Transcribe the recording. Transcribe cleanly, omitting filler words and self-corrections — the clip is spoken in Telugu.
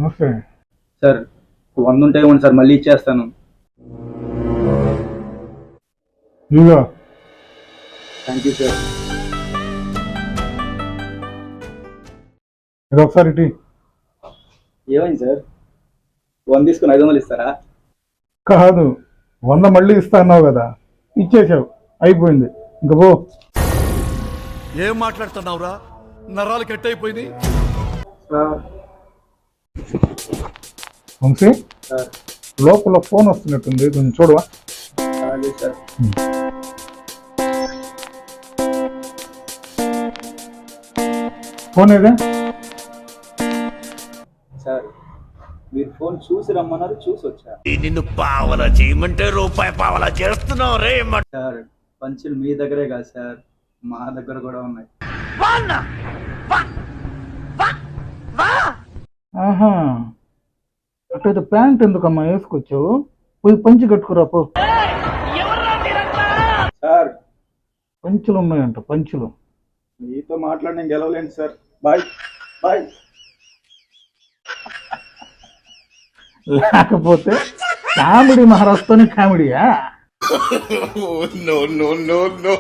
నమస్తే. సార్ 100 ఉంటాయి ఇవ్వండి సార్, మళ్ళీ ఇచ్చేస్తాను. ఇదిగో థ్యాంక్ యూ సార్. ఇది ఒకసారి ఇటీ. ఏమైంది సార్? 100 తీసుకుని 500 ఇస్తారా? కాదు, 100 మళ్ళీ ఇస్తా అన్నావు కదా, ఇచ్చేసావు, అయిపోయింది, ఇంక పో. ఏం మాట్లాడుతున్నావురా? నరాలు కట్ అయిపోయింది. సార్ వంశీ, సార్ లోపల ఫోన్ వస్తున్నట్టుంది, కొంచెం చూడవా? అలాగే సార్. ఫోన్ ఏదే? సార్ మీరు ఫోన్ చూసి రమ్మన్నారు, చూసి వచ్చా. నిన్ను పావలా చేయమంటే రూపాయి పావలా చేస్తున్నావు రే. సార్ పంచులు మీ దగ్గరే కాదు సార్, మా దగ్గర కూడా ఉన్నాయి. ఆహా, అట్టయితే ప్యాంట్ ఎందుకమ్మా వేసుకొచ్చావు? పోయి పంచి కట్టుకురా పో. సార్ పంచులు ఉన్నాయంట, పంచులు. మీతో మాట్లాడి నేను గెలవలేను సార్. Bye bye. లేకపోతే కామెడీ మహారాష్ట్రని కామెడీయా? No no no no.